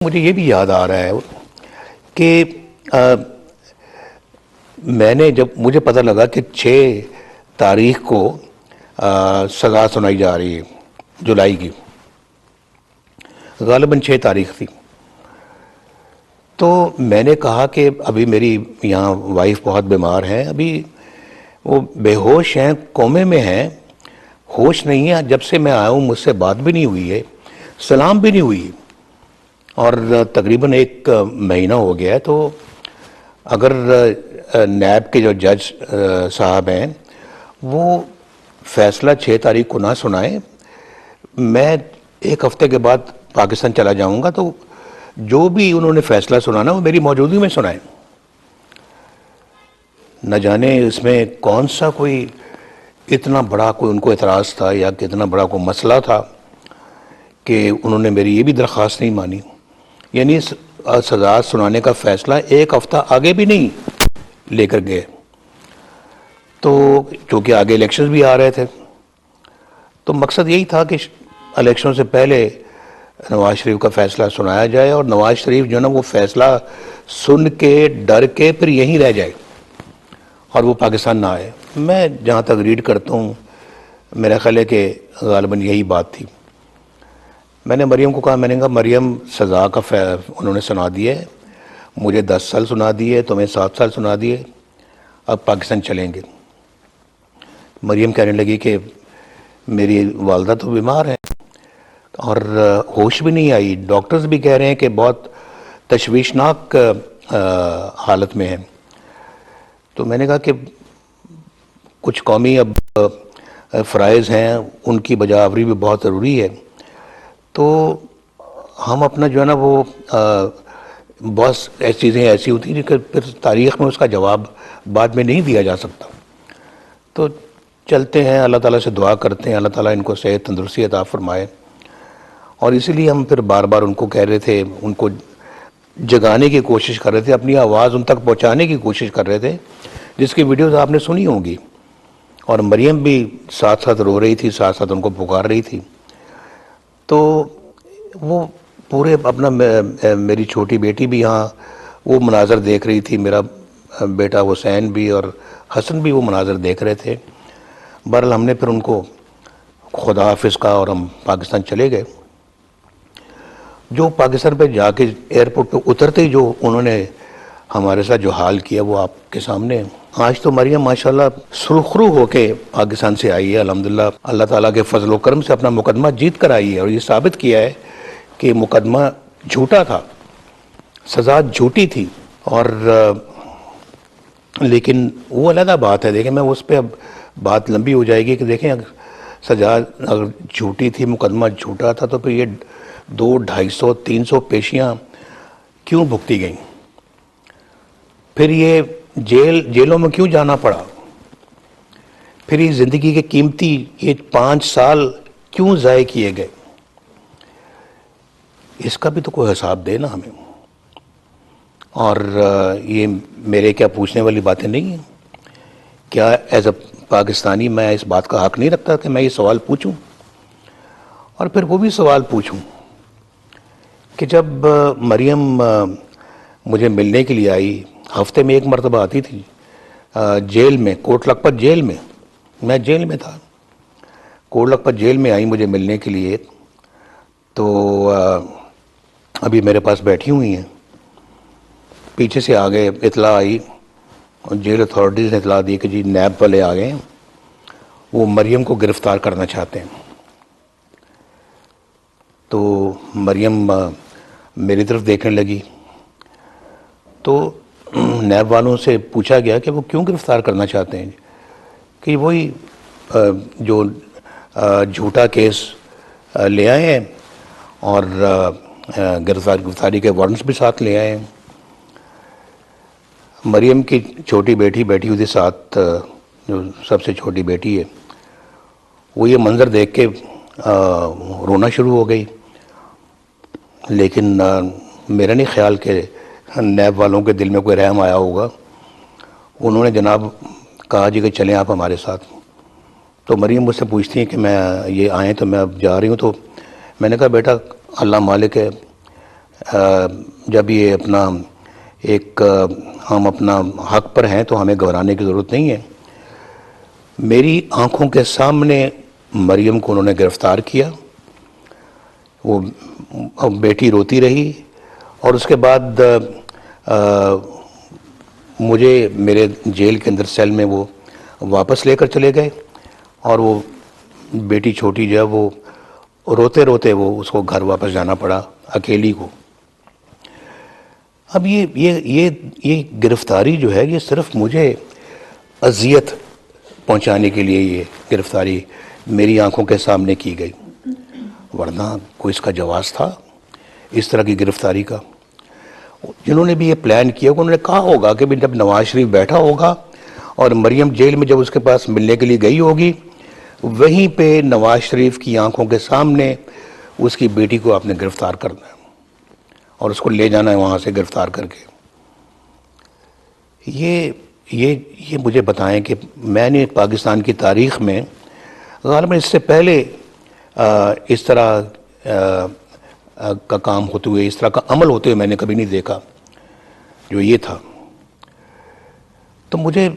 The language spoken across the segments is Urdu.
مجھے یہ بھی یاد آ رہا ہے کہ میں نے جب مجھے پتہ لگا کہ 6 تاریخ کو سزا سنائی جا رہی ہے جولائی کی، غالباً 6 تاریخ تھی، تو میں نے کہا کہ ابھی میری یہاں وائف بہت بیمار ہیں، ابھی وہ بے ہوش ہیں، کومے میں ہیں، ہوش نہیں ہے، جب سے میں آیا ہوں مجھ سے بات بھی نہیں ہوئی ہے، سلام بھی نہیں ہوئی، اور تقریباً 1 مہینہ ہو گیا ہے۔ تو اگر نیب کے جو جج صاحب ہیں وہ فیصلہ 6 تاریخ کو نہ سنائیں، میں 1 ہفتے کے بعد پاکستان چلا جاؤں گا، تو جو بھی انہوں نے فیصلہ سنانا وہ میری موجودگی میں سنائیں۔ نہ جانے اس میں کون سا کوئی اتنا بڑا کوئی ان کو اعتراض تھا یا کتنا بڑا کوئی مسئلہ تھا کہ انہوں نے میری یہ بھی درخواست نہیں مانی، یعنی سزا سنانے کا فیصلہ 1 ہفتہ آگے بھی نہیں لے کر گئے۔ تو چونکہ آگے الیکشنز بھی آ رہے تھے، تو مقصد یہی تھا کہ الیکشن سے پہلے نواز شریف کا فیصلہ سنایا جائے، اور نواز شریف جو نا وہ فیصلہ سن کے ڈر کے پھر یہیں رہ جائے اور وہ پاکستان نہ آئے۔ میں جہاں تک ریڈ کرتا ہوں میرا خیال ہے کہ غالباً یہی بات تھی۔ میں نے مریم کو کہا، میں نے کہا مریم سزا کا انہوں نے سنا دی ہے، مجھے 10 سال سنا دیے، تمہیں 7 سال سنا دیے، اب پاکستان چلیں گے۔ مریم کہنے لگی کہ میری والدہ تو بیمار ہیں اور ہوش بھی نہیں آئی، ڈاکٹرز بھی کہہ رہے ہیں کہ بہت تشویشناک حالت میں ہیں۔ تو میں نے کہا کہ کچھ قومی اب فرائض ہیں، ان کی بجاوری بھی بہت ضروری ہے، تو ہم اپنا جو ہے نا وہ بہت ایسی چیزیں ایسی ہوتی ہیں کہ پھر تاریخ میں اس کا جواب بعد میں نہیں دیا جا سکتا۔ تو چلتے ہیں، اللہ تعالیٰ سے دعا کرتے ہیں اللہ تعالیٰ ان کو صحت تندرستی عطا فرمائے، اور اسی لیے ہم پھر بار بار ان کو کہہ رہے تھے، ان کو جگانے کی کوشش کر رہے تھے، اپنی آواز ان تک پہنچانے کی کوشش کر رہے تھے، جس کی ویڈیوز آپ نے سنی ہوں گی، اور مریم بھی ساتھ ساتھ رو رہی تھی، ساتھ ساتھ ان کو پکار رہی تھی۔ تو وہ پورے اپنا میری چھوٹی بیٹی بھی یہاں وہ مناظر دیکھ رہی تھی، میرا بیٹا حسین بھی اور حسن بھی وہ مناظر دیکھ رہے تھے۔ بہرحال ہم نے پھر ان کو خدا حافظ کہا اور ہم پاکستان چلے گئے۔ جو پاکستان پہ جا کے ایئرپورٹ پہ اترتے ہی جو انہوں نے ہمارے ساتھ جو حال کیا وہ آپ کے سامنے ہے۔ آج تو مریم ماشاءاللہ سرخرو ہو کے پاکستان سے آئی ہے، الحمدللہ اللہ تعالیٰ کے فضل و کرم سے اپنا مقدمہ جیت کر آئی ہے، اور یہ ثابت کیا ہے کہ مقدمہ جھوٹا تھا، سزا جھوٹی تھی، اور لیکن وہ علیحدہ بات ہے۔ دیکھیں میں اس پہ اب بات لمبی ہو جائے گی کہ دیکھیں سزا اگر جھوٹی تھی، مقدمہ جھوٹا تھا، تو پھر یہ 200، 250، 300 پیشیاں کیوں بھگتی گئیں؟ پھر یہ جیلوں میں کیوں جانا پڑا؟ پھر یہ زندگی کے قیمتی یہ 5 سال کیوں ضائع کیے گئے؟ اس کا بھی تو کوئی حساب دے نا ہمیں۔ اور یہ میرے کیا پوچھنے والی باتیں نہیں ہیں؟ کیا ایز اے پاکستانی میں اس بات کا حق نہیں رکھتا کہ میں یہ سوال پوچھوں؟ اور پھر وہ بھی سوال پوچھوں کہ جب مریم مجھے ملنے کے لیے آئی، ہفتے میں 1 مرتبہ آتی تھی، جیل میں، کوٹ لکھپت جیل میں جیل میں تھا، کوٹ لکھپت جیل میں آئی مجھے ملنے کے لیے، تو ابھی میرے پاس بیٹھی ہوئی ہیں۔ پیچھے سے آگے اطلاع آئی، جیل اتھارٹیز نے اطلاع دی کہ جی نیب والے آ گئے ہیں، وہ مریم کو گرفتار کرنا چاہتے ہیں۔ تو مریم میری طرف دیکھنے لگی، تو نیب والوں سے پوچھا گیا کہ وہ کیوں گرفتار کرنا چاہتے ہیں؟ کہ وہی جو جھوٹا کیس لے آئے ہیں اور گرفتاری کے وارنٹس بھی ساتھ لے آئے ہیں۔ مریم کی چھوٹی بیٹی بیٹھی ہوئی تھی ساتھ، جو سب سے چھوٹی بیٹی ہے، وہ یہ منظر دیکھ کے رونا شروع ہو گئی، لیکن میرا نہیں خیال کہ نیب والوں کے دل میں کوئی رحم آیا ہوگا۔ انہوں نے جناب کہا جی کہ چلیں آپ ہمارے ساتھ۔ تو مریم مجھ سے پوچھتی ہیں کہ میں یہ آئیں تو میں اب جا رہی ہوں، تو میں نے کہا بیٹا اللہ مالک ہے، جب یہ اپنا ایک ہم اپنا حق پر ہیں تو ہمیں گھبرانے کی ضرورت نہیں ہے. میری آنکھوں کے سامنے مریم کو انہوں نے گرفتار کیا. وہ بیٹی روتی رہی اور اس کے بعد مجھے میرے جیل کے اندر سیل میں وہ واپس لے کر چلے گئے اور وہ بیٹی چھوٹی جو ہے وہ روتے روتے وہ اس کو گھر واپس جانا پڑا اکیلی کو. اب یہ گرفتاری جو ہے یہ صرف مجھے اذیت پہنچانے کے لیے یہ گرفتاری میری آنکھوں کے سامنے کی گئی، ورنہ کوئی اس کا جواز تھا اس طرح کی گرفتاری کا؟ جنہوں نے بھی یہ پلان کیا انہوں نے کہا ہوگا کہ جب نواز شریف بیٹھا ہوگا اور مریم جیل میں جب اس کے پاس ملنے کے لیے گئی ہوگی، وہیں پہ نواز شریف کی آنکھوں کے سامنے اس کی بیٹی کو آپ نے گرفتار کرنا ہے اور اس کو لے جانا ہے وہاں سے گرفتار کر کے. یہ مجھے بتائیں کہ میں نے پاکستان کی تاریخ میں غالباً اس سے پہلے اس طرح کا کام ہوتے ہوئے، اس طرح کا عمل ہوتے ہوئے میں نے کبھی نہیں دیکھا جو یہ تھا. تو مجھے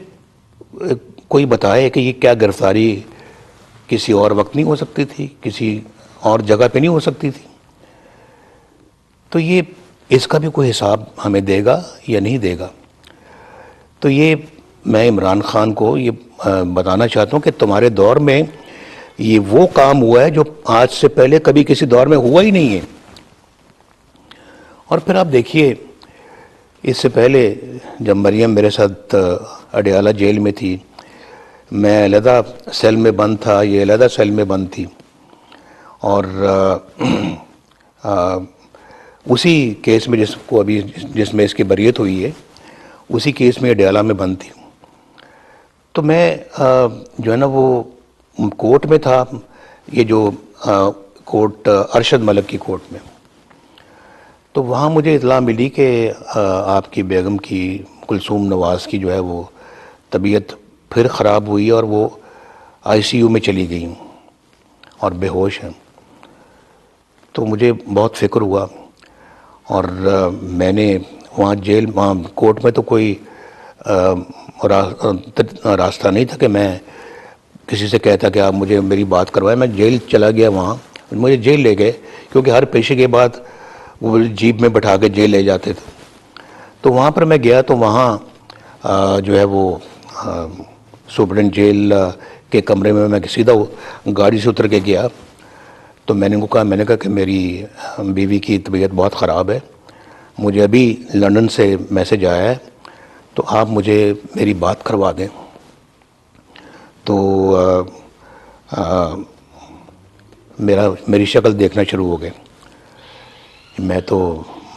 کوئی بتائے کہ یہ کیا گرفتاری کسی اور وقت نہیں ہو سکتی تھی، کسی اور جگہ پہ نہیں ہو سکتی تھی؟ تو یہ اس کا بھی کوئی حساب ہمیں دے گا یا نہیں دے گا؟ تو یہ میں عمران خان کو یہ بتانا چاہتا ہوں کہ تمہارے دور میں یہ وہ کام ہوا ہے جو آج سے پہلے کبھی کسی دور میں ہوا ہی نہیں ہے. اور پھر آپ دیکھیے، اس سے پہلے جب مریم میرے ساتھ اڈیالہ جیل میں تھی، میں علیحدہ سیل میں بند تھا، یہ علیحدہ سیل میں بند تھی، اور اسی کیس میں جس میں اس کی بریت ہوئی ہے، اسی کیس میں اڈیالہ میں بند تھی. تو میں جو ہے نا وہ کورٹ میں تھا، یہ جو کورٹ ارشد ملک کی کورٹ میں. تو وہاں مجھے اطلاع ملی کہ آپ کی بیگم کی، کلثوم نواز کی جو ہے وہ طبیعت پھر خراب ہوئی اور وہ آئی سی یو میں چلی گئی اور بے ہوش ہیں. تو مجھے بہت فکر ہوا اور میں نے وہاں کورٹ میں تو کوئی راستہ نہیں تھا کہ میں کسی سے کہتا کہ آپ مجھے میری بات کروائیں. میں جیل چلا گیا، وہاں مجھے جیل لے گئے کیونکہ ہر پیشے کے بعد وہ جیپ میں بٹھا کے جیل لے جاتے تھے. تو وہاں پر میں گیا تو وہاں جو ہے وہ سپرڈنٹ جیل کے کمرے میں سیدھا گاڑی سے اتر کے گیا. تو میں نے کہا کہ میری بیوی کی طبیعت بہت خراب ہے، مجھے ابھی لندن سے میسج آیا ہے، تو آپ مجھے میری بات کروا دیں. تو میری شکل دیکھنا شروع ہو گئے. میں تو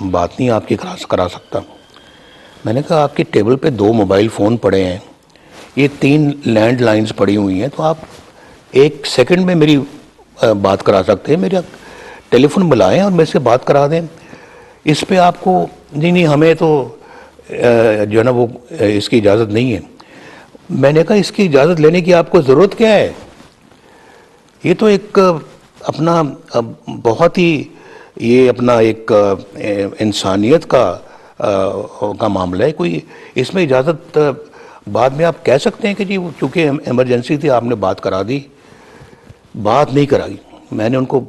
بات نہیں آپ کی کرا سکتا. میں نے کہا آپ کی ٹیبل پہ 2 موبائل فون پڑے ہیں، یہ 3 لینڈ لائنز پڑی ہوئی ہیں، تو آپ 1 سیکنڈ میں میری بات کرا سکتے ہیں. میرا ٹیلی فون بلائیں اور میرے سے بات کرا دیں. اس پہ آپ کو نہیں ہمیں تو جو ہے نا وہ اس کی اجازت نہیں ہے. میں نے کہا اس کی اجازت لینے کی آپ کو ضرورت کیا ہے؟ یہ تو ایک اپنا بہت ہی یہ اپنا ایک انسانیت کا معاملہ ہے. کوئی اس میں اجازت بعد میں آپ کہہ سکتے ہیں کہ جی چونکہ ایمرجنسی تھی آپ نے بات کرا دی. بات نہیں کرائی. میں نے ان کو